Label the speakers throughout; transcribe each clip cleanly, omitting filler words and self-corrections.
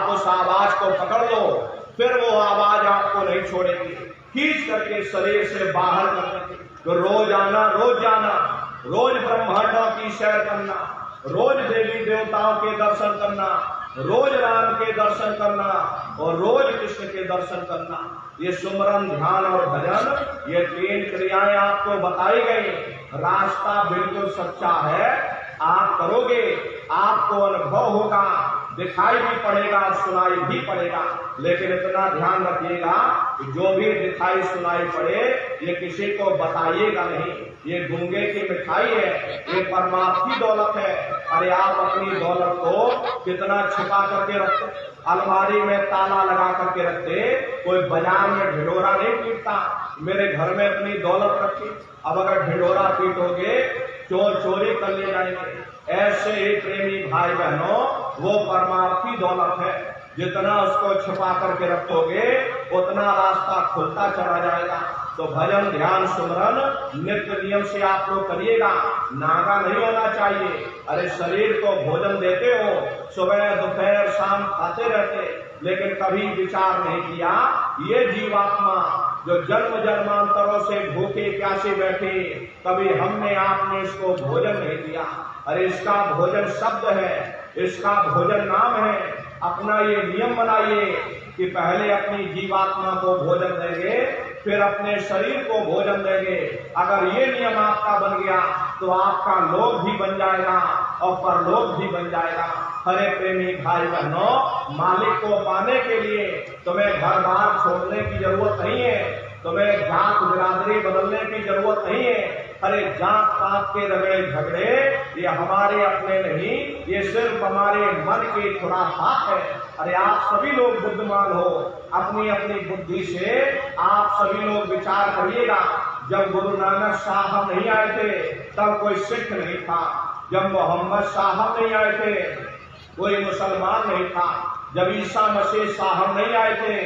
Speaker 1: आप उस आवाज को पकड़ लो, फिर वो आवाज आपको नहीं छोड़ेगी, खींच करके शरीर से बाहर कर देगी। तो रोज आना, रोज जाना, रोज ब्रह्मांडों की सैर करना, रोज देवी देवताओं के दर्शन करना, रोज राम के दर्शन करना और रोज कृष्ण के दर्शन करना। ये सुमरन, ध्यान और भजन, ये 3 क्रियाएं आपको बताई गई। रास्ता बिल्कुल सच्चा है, आप करोगे, आपको अनुभव होगा, दिखाई भी पड़ेगा, सुनाई भी पड़ेगा। लेकिन इतना ध्यान रखिएगा कि जो भी दिखाई सुनाई पड़े ये किसी को बताइएगा नहीं। ये गूंगे की मिठाई है, ये परमार्थी दौलत है। अरे आप अपनी दौलत को कितना छिपा करके रखते, अलमारी में ताला लगा करके रखते, कोई बाजार में ढिंढोरा नहीं पीटता। मेरे घर में अपनी दौलत रखी, अब अगर ढिंढोरा पीटोगे चोर चोरी कर ले जाएंगे। ऐसे ही प्रेमी भाई बहनों, वो परमार्थी दौलत है, जितना उसको छुपा करके रखोगे उतना रास्ता खुलता चला जाएगा। तो भजन, ध्यान, सुमरन नित्य नियम से आप लोग करिएगा, नागा नहीं होना चाहिए। अरे शरीर को भोजन देते हो, सुबह दोपहर शाम खाते रहते, लेकिन कभी विचार नहीं किया ये जीवात्मा जो जन्म जन्मांतरों से भूखे प्यासे बैठे, कभी हमने आपने इसको भोजन नहीं दिया। अरे इसका भोजन शब्द है, इसका भोजन नाम है। अपना ये नियम बनाइए कि पहले अपनी जीवात्मा को भोजन देंगे, फिर अपने शरीर को भोजन देंगे। अगर ये नियम आपका बन गया तो आपका लोक भी बन जाएगा और परलोक भी बन जाएगा। हरे प्रेमी भाई बहनों, मालिक को पाने के लिए तुम्हें घर बार छोड़ने की जरूरत नहीं है, तुम्हें जात बिरादरी बदलने की जरूरत नहीं है। अरे जात पात के रगड़े झगड़े ये हमारे अपने नहीं, ये सिर्फ हमारे मन के खुराफात है। अरे आप सभी लोग बुद्धिमान हो, अपनी अपनी बुद्धि से आप सभी लोग विचार करिएगा। जब गुरु नानक साहब नहीं आए थे तब कोई सिख नहीं था, जब मोहम्मद साहब नहीं आए थे कोई मुसलमान नहीं था, जब ईसा मसीह साहब नहीं आए थे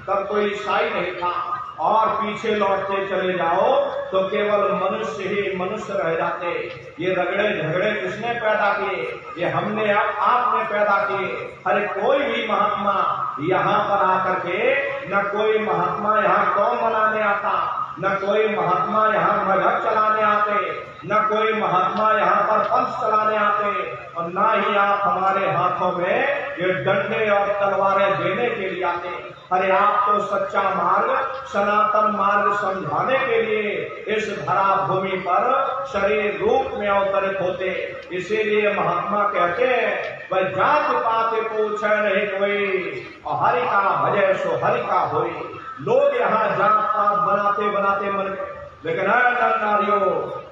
Speaker 1: तब कोई ईसाई नहीं था। और पीछे लौटते चले जाओ तो केवल मनुष्य ही मनुष्य रह जाते। ये रगड़े झगड़े किसने पैदा किए? ये हमने आपने पैदा किए। अरे कोई भी महात्मा यहाँ पर आकर के, न कोई महात्मा यहाँ कौम बनाने आता, न कोई महात्मा यहाँ मजहब चलाने आते, न कोई महात्मा यहाँ पर पंथ चलाने आते, और न ही आप हमारे हाथों में ये डंडे और तलवारें देने के लिए आते। अरे आप तो सच्चा मार्ग, सनातन मार्ग समझाने के लिए इस धरा भूमि पर शरीर रूप में अवतरित होते। इसीलिए महात्मा कहते हैं, वह जात पात पूछे नहीं कोई, और हरि का भजय सो हरि का होई। लोग यहाँ जात पात बनाते बनाते मर गए, लेकिन नर नारियों,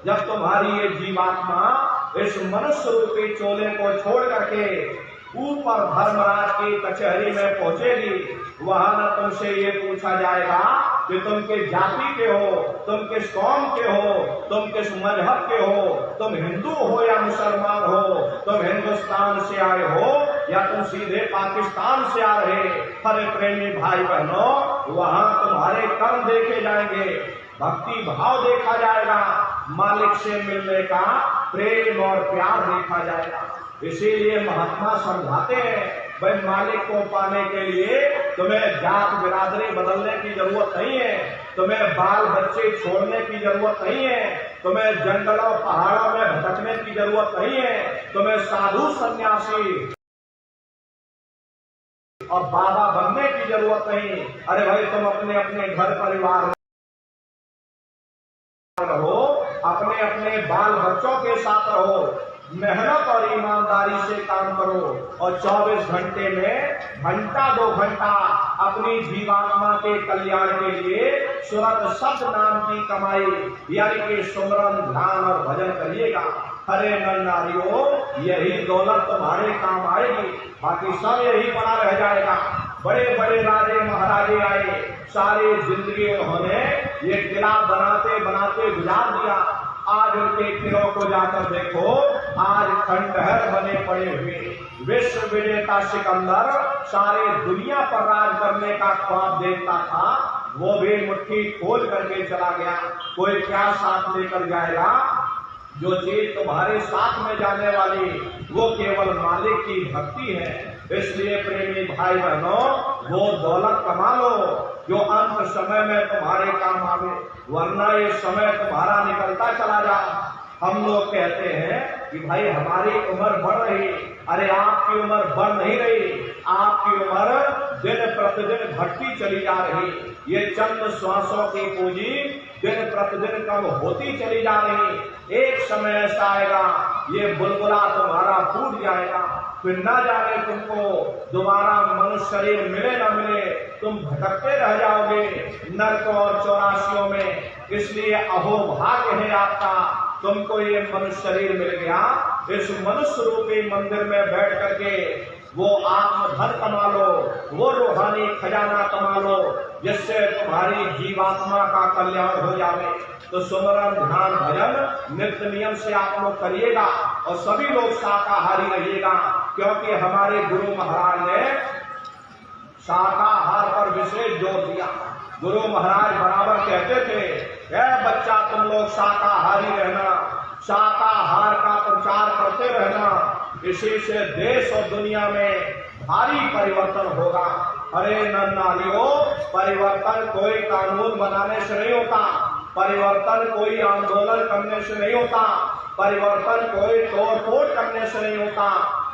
Speaker 1: जब तुम्हारी ये जीवात्मा इस मनुष्य रूपी चोले को छोड़ करके ऊपर धर्मराज की कचहरी में पहुंचेगी, वहां न तुमसे ये पूछा जाएगा कि तुम किस जाति के हो, तुम किस कौम के हो, तुम किस मजहब के हो, तुम हिंदू हो या मुसलमान हो, तुम हिंदुस्तान से आए हो या तुम सीधे पाकिस्तान से आ रहे। हरे प्रेमी भाई बहनों, वहां तुम्हारे कर्म देखे जाएंगे, भक्ति भाव देखा जाएगा, मालिक से मिलने का प्रेम और प्यार देखा जाएगा। इसीलिए महात्मा समझाते हैं, भाई मालिक को पाने के लिए तुम्हें जात बिरादरी बदलने की जरूरत नहीं है, तुम्हें बाल बच्चे छोड़ने की जरूरत नहीं है, तुम्हें जंगलों पहाड़ों में भटकने की जरूरत नहीं है, तुम्हें साधु सन्यासी और बाबा बनने की जरूरत नहीं। अरे भाई तुम अपने अपने घर परिवार रहो, अपने अपने बाल बच्चों के साथ रहो, मेहनत और ईमानदारी से काम करो, और 24 घंटे में घंटा 2 घंटा अपनी जीवात्मा के कल्याण के लिए सुरत सत नाम की कमाई यानी कि सुमरन, ध्यान और भजन करिएगा। हरे नर नारियों, यही दौलत तुम्हारे काम आएगी, बाकी सब यही पड़ा रह जाएगा। बड़े बड़े राजे महाराजे आए, सारी जिंदगी उन्होंने ये किला बनाते बनाते गुजार दिया। आज उनके किलों को जाकर देखो, आज खंडहर बने पड़े हुए। विश्व विजेता सिकंदर सारे दुनिया पर राज करने का ख्वाब देखता था, वो भी मुट्ठी खोल करके चला गया। कोई क्या साथ लेकर जाएगा? जो चीज तुम्हारे साथ में जाने वाली वो केवल मालिक की भक्ति है। इसलिए प्रेमी भाई बहनों, वो दौलत कमा लो जो अंत समय में तुम्हारे काम आवे, वरना ये समय तुम्हारा निकलता चला जा। हम लोग कहते हैं कि भाई हमारी उम्र बढ़ रही, अरे आपकी उम्र बढ़ नहीं रही, आपकी उम्र दिन प्रतिदिन घटती चली जा रही। ये चंद श्वासों की पूंजी दिन प्रतिदिन कम होती चली जा रही। एक समय ऐसा आएगा ये बुलबुला तुम्हारा फूट जाएगा, फिर ना जाने तुमको दोबारा मनुष्य शरीर मिले न मिले, तुम भटकते रह जाओगे नरक और चौरासियों में। इसलिए अहो भाग्य है आपका, तुमको ये मनुष्य शरीर मिल गया। इस मनुष्य रूपी मंदिर में बैठ करके वो आत्मधन कमा लो, वो रूहानी खजाना कमा लो, जिससे तुम्हारी जीवात्मा का कल्याण हो जाए। तो सुमरन, ध्यान, भजन नित्य नियम से आप लोग करिएगा और सभी लोग शाकाहारी रहिएगा, क्योंकि हमारे गुरु महाराज ने शाकाहार पर विशेष जोर दिया। गुरु महाराज बराबर कहते थे, बच्चा तुम लोग शाकाहारी रहना, शाकाहार का प्रचार करते रहना, इसी से देश और दुनिया में भारी परिवर्तन होगा। अरे नन्नारियों, परिवर्तन कोई कानून बनाने से नहीं होता, परिवर्तन कोई आंदोलन करने से नहीं होता, परिवर्तन कोई तोड़ फोड़ करने से नहीं होता।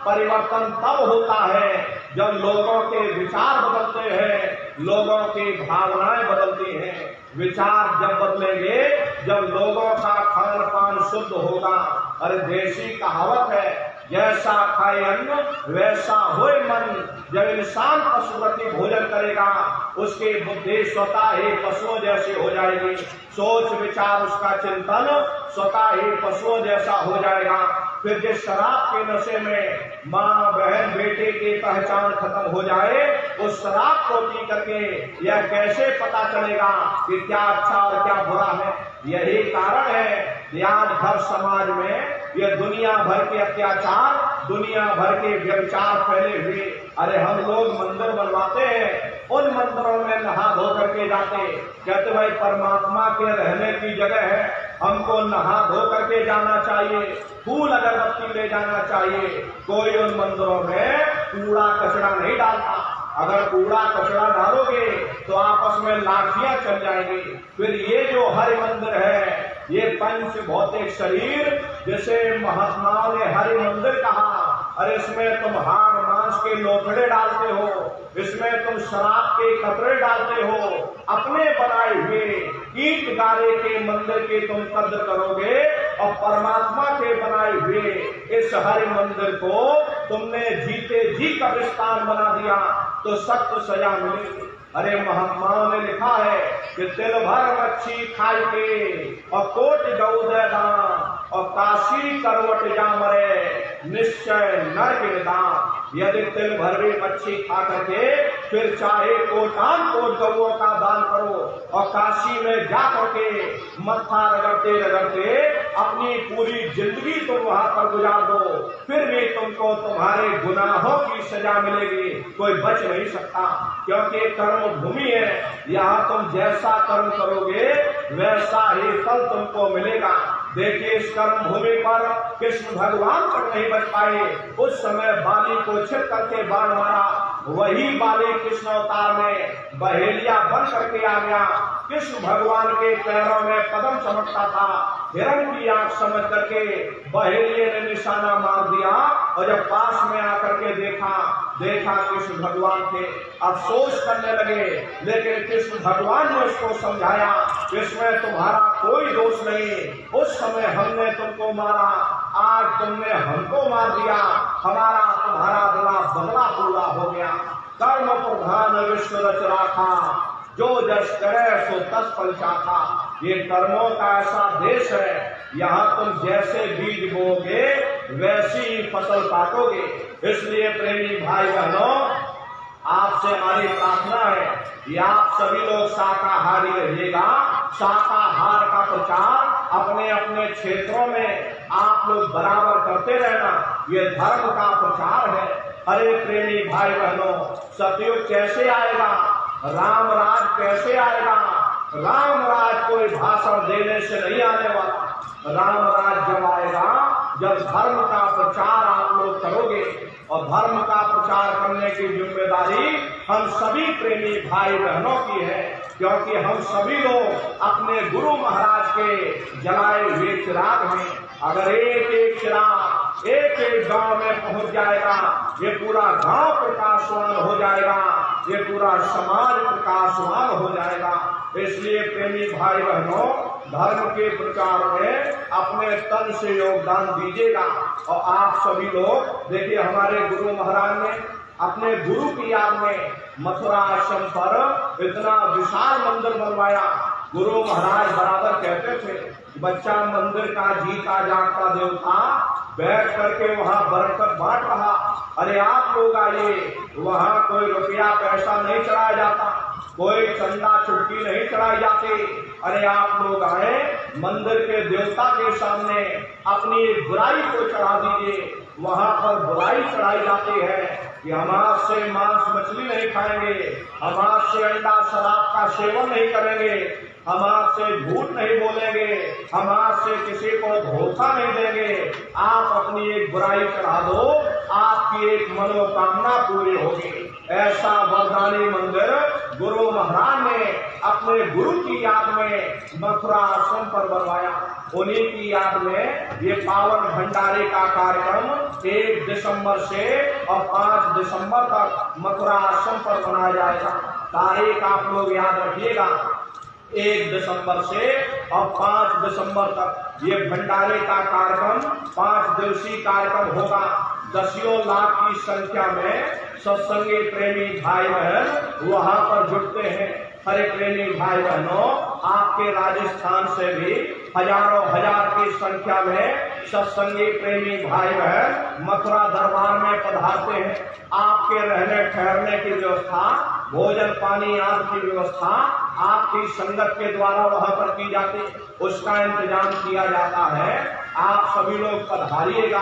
Speaker 1: परिवर्तन तब होता है जब लोगों के विचार बदलते हैं, लोगों की भावनाएं बदलती हैं। विचार जब बदलेंगे, जब लोगों का खान पान शुद्ध होगा। अरे देसी कहावत है, जैसा खाए अन्न वैसा होए मन। जब इंसान पशुवृत्ति भोजन करेगा, उसकी बुद्धि स्वतः ही पशुओं जैसी हो जाएगी, सोच विचार उसका चिंतन स्वतः ही पशुओं जैसा हो जाएगा। फिर जिस शराब के नशे में माँ बहन बेटे की पहचान खत्म हो जाए, उस शराब को पी करके यह कैसे पता चलेगा कि क्या अच्छा और क्या बुरा है। यही कारण है कि आज हर समाज में ये दुनिया भर के अत्याचार, दुनिया भर के व्यभिचार फैले हुए। अरे हम लोग मंदिर बनवाते हैं, उन मंदिरों में नहा धो करके जाते, कहते भाई परमात्मा के रहने की जगह है, हमको नहा धो करके जाना चाहिए, फूल अगरबत्ती ले जाना चाहिए। कोई उन मंदिरों में कूड़ा कचरा नहीं डालता। अगर कूड़ा कचरा डालोगे तो आपस में लाठियां चल जाएंगी। फिर ये जो हरि मंदिर है, ये पंच भौतिक शरीर, जिसे महात्माओं ने हरि मंदिर कहा, अरे इसमें तुम हाड़ मांस के लोथड़े डालते हो, इसमें तुम शराब के कतरे डालते हो, अपने बनाए हुए ईंट गारे के मंदिर की तुम कद्र करोगे और परमात्मा के बनाए हुए इस हरि मंदिर को तुमने जीते जी कब्रिस्तान बना दिया तो सख्त सजा मिलेगी। अरे महात्माओं ने लिखा है कि तिल भर मच्छी खाई के और कोट गऊ दे दान और काशी करवट जा मरे निश्चय नरक निदान। यदि तिल भर भी मच्छी खा करके फिर चाहे कोटान कोट गऊओं का दान करो और काशी में जा करके मत्था रगड़ते रगड़ते अपनी पूरी जिंदगी तुम वहां पर गुजार दो, फिर भी तुमको तुम्हारे गुनाहों की सजा मिलेगी, कोई बच नहीं सकता। क्योंकि कर्म भूमि है, यहाँ तुम जैसा कर्म करोगे वैसा ही फल तुमको मिलेगा। देखिए इस कर्म भूमि पर कृष्ण भगवान तक नहीं बच पाए, उस समय बाली को छिप करके बाण मारा, वही बाली कृष्ण अवतार में बहेलिया बन करके आ गया। कृष्ण भगवान के पैरों में पद्म चमकता था, हिरण की आंख समझ करके बहेलिये ने निशाना मार दिया और जब पास में आकर के देखा कृष्ण भगवान थे, अफसोस करने लगे। लेकिन कृष्ण भगवान ने उसको समझाया, इसमें तुम्हारा कोई दोष नहीं, उस समय हमने तुमको मारा, आज तुमने हमको मार दिया, हमारा तुम्हारा बदला पूरा हो गया। कर्म प्रधान विश्व रच राखा, जो जस करे सो तस फल चाखा। ये कर्मों का ऐसा देश है, यहाँ तुम जैसे बीज बोओगे वैसी ही फसल काटोगे। इसलिए प्रेमी भाई बहनों, आपसे हमारी प्रार्थना है कि आप सभी लोग शाकाहारी रहिएगा। शाकाहार का प्रचार अपने अपने क्षेत्रों में आप लोग बराबर करते रहना, ये धर्म का प्रचार है। अरे प्रेमी भाई बहनों, सतयुग कैसे आएगा, राम राज कैसे आएगा? राम राज कोई भाषण देने से नहीं आने वाला। राम राज जब आएगा जब धर्म का प्रचार आप लोग करोगे, और धर्म का प्रचार करने की जिम्मेदारी हम सभी प्रेमी भाई बहनों की है, क्योंकि हम सभी लोग अपने गुरु महाराज के जलाए हुए चिराग हैं। अगर एक एक चिराग एक एक गांव में पहुंच जाएगा, ये पूरा गांव प्रकाशवान हो जाएगा, ये पूरा समाज प्रकाशवान हो जाएगा। इसलिए प्रेमी भाई बहनों, धर्म के प्रचार में अपने तन से योगदान दीजिएगा। और आप सभी लोग देखिए, हमारे गुरु महाराज ने अपने गुरु की याद में मथुरा आश्रम पर इतना विशाल मंदिर बनवाया। गुरु महाराज बराबर कहते थे, बच्चा मंदिर का जीता जागता देवता, बैठ करके वहाँ बरकत बांट रहा। अरे आप लोग आइए, वहाँ कोई रुपया पैसा नहीं चढ़ाया जाता, कोई चंदा चुटकी नहीं चढ़ाई जाती। अरे आप लोग आए, मंदिर के देवता के सामने अपनी बुराई को चढ़ा दीजिए। वहाँ पर बुराई चढ़ाई जाती है कि हम आज से मांस मछली नहीं खाएंगे, हम आज से अंडा शराब का सेवन नहीं करेंगे, हम आज से झूठ नहीं बोलेंगे, हम आज से किसी को धोखा नहीं देंगे। आप अपनी एक बुराई चढ़ा दो, आपकी एक मनोकामना पूरी होगी। ऐसा वरदानी मंदिर गुरु महाराज ने अपने गुरु की याद में मथुरा आश्रम पर बनवाया। उन्हीं की याद में ये पावन भंडारे का कार्यक्रम 1 दिसंबर से और 5 दिसंबर तक मथुरा आश्रम पर मनाया जाएगा। तारीख आप लोग याद रखिएगा, 1 दिसंबर से और 5 दिसंबर तक ये भंडारे का कार्यक्रम 5 दिवसीय कार्यक्रम होगा। दसियों लाख की संख्या में सत्संगी प्रेमी भाई बहन वहां पर जुटते हैं। हरे प्रेमी भाई बहनों, आपके राजस्थान से भी हजारों हजार की संख्या में सत्संगी प्रेमी भाई बहन मथुरा दरबार में पधारते हैं। आपके रहने ठहरने की व्यवस्था, भोजन पानी आदि की व्यवस्था आपकी संगत के द्वारा वहां पर की जाती, उसका इंतजाम किया जाता है। आप सभी लोग पधारिएगा।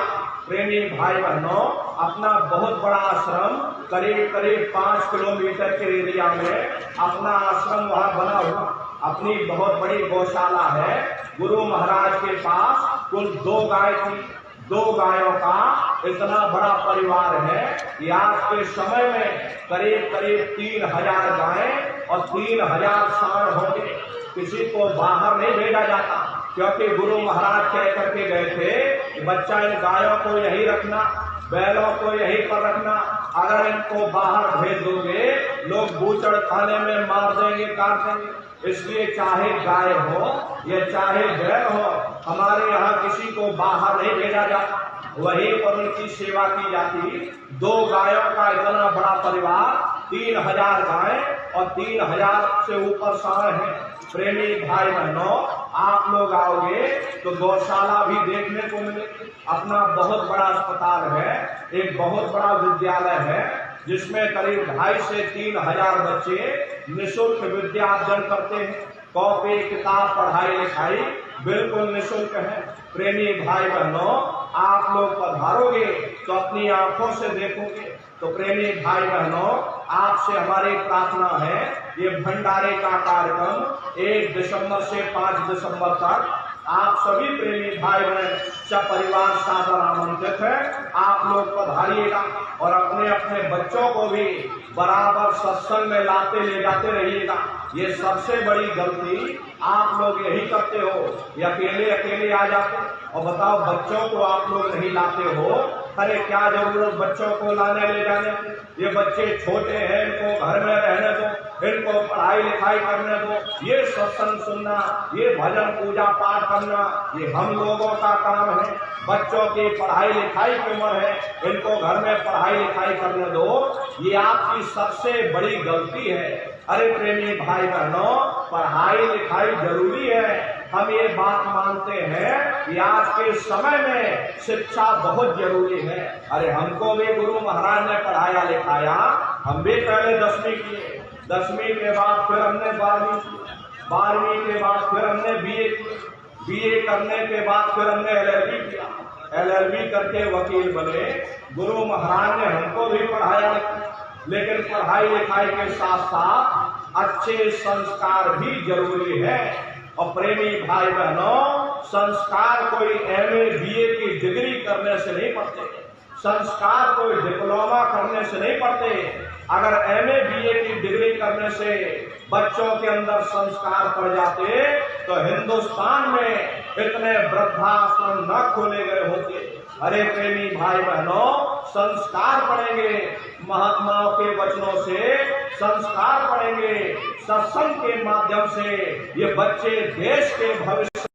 Speaker 1: प्रेमी भाई बहनों, अपना बहुत बड़ा आश्रम करीब 5 किलोमीटर के एरिया में अपना आश्रम वहाँ बना हुआ, अपनी बहुत बड़ी गौशाला है। गुरु महाराज के पास कुल 2 गाय थी। 2 गायों का इतना बड़ा परिवार है कि आज के समय में करीब 3000 गायें और 3000 सांड होंगे। किसी को बाहर नहीं भेजा जाता, क्योंकि गुरु महाराज कह करके गए थे कि बच्चा इन गायों को यही रखना, बैलों को यहीं पर रखना। अगर इनको बाहर भेज दोगे, लोग बूचड़ खाने में मार देंगे, काट देंगे। इसलिए चाहे गाय हो या चाहे बैल हो, हमारे यहाँ किसी को बाहर नहीं भेजा जाता, वहीं पर उनकी सेवा की जाती। 2 गायों का इतना बड़ा परिवार, 3000 गाय और 3000 से ऊपर सांड है। प्रेमी भाई बहनों, आप लोग आओगे तो गौशाला भी देखने को मिलेगी। अपना बहुत बड़ा अस्पताल है, एक बहुत बड़ा विद्यालय है, जिसमें करीब 2,500 से 3,000 बच्चे निःशुल्क विद्या अर्जन करते हैं। कॉपी किताब पढ़ाई लिखाई बिल्कुल निःशुल्क है। प्रेमी भाई बहनों, आप लोग पधारोगे तो अपनी आंखों से देखोगे। तो प्रेमी भाई बहनों, आपसे हमारी प्रार्थना है, ये भंडारे का कार्यक्रम 1 दिसंबर से 5 दिसंबर तक आप सभी प्रेमी भाई बहन सब परिवार सादर आमंत्रित है। आप लोग पधारिएगा और अपने अपने बच्चों को भी बराबर सत्संग में लाते ले जाते रहिएगा। ये सबसे बड़ी गलती आप लोग यही करते हो, ये अकेले अकेले आ जाते और बताओ बच्चों को आप लोग नहीं लाते हो। अरे क्या जरूरत बच्चों को लाने ले जाने की? ये बच्चे छोटे हैं, इनको घर में रहने दो, इनको पढ़ाई लिखाई करने दो। ये सत्संग सुनना, ये भजन पूजा पाठ करना, ये हम लोगों का काम है। बच्चों की पढ़ाई लिखाई की उम्र है, इनको घर में पढ़ाई लिखाई करने दो। ये आपकी सबसे बड़ी गलती है। अरे प्रेमी भाई बहनों, पढ़ाई लिखाई जरूरी है। हम ये बात मानते हैं कि आज के समय में शिक्षा बहुत जरूरी है। अरे हमको भी गुरु महाराज ने पढ़ाया लिखाया, हम भी पहले 10वीं किए, 10वीं के बाद फिर हमने 12वीं की, 12वीं के बाद फिर हमने BA की, BA करने के बाद फिर हमने LLB किया, LLB करके वकील बने। गुरु महाराज ने हमको भी पढ़ाया लिखाया, लेकिन पढ़ाई लिखाई के साथ साथ अच्छे संस्कार भी जरूरी है। और प्रेमी भाई बहनों, संस्कार कोई एमए बीए की डिग्री करने से नहीं पड़ते, संस्कार कोई डिप्लोमा करने से नहीं पड़ते। अगर एमए बीए की डिग्री करने से बच्चों के अंदर संस्कार पड़ जाते तो हिंदुस्तान में इतने वृद्धाश्रम न खोले गए होते। अरे प्रेमी भाई बहनों, संस्कार पढ़ेंगे, महात्माओं के वचनों से संस्कार पढ़ेंगे, सत्संग के माध्यम से ये बच्चे देश के भविष्य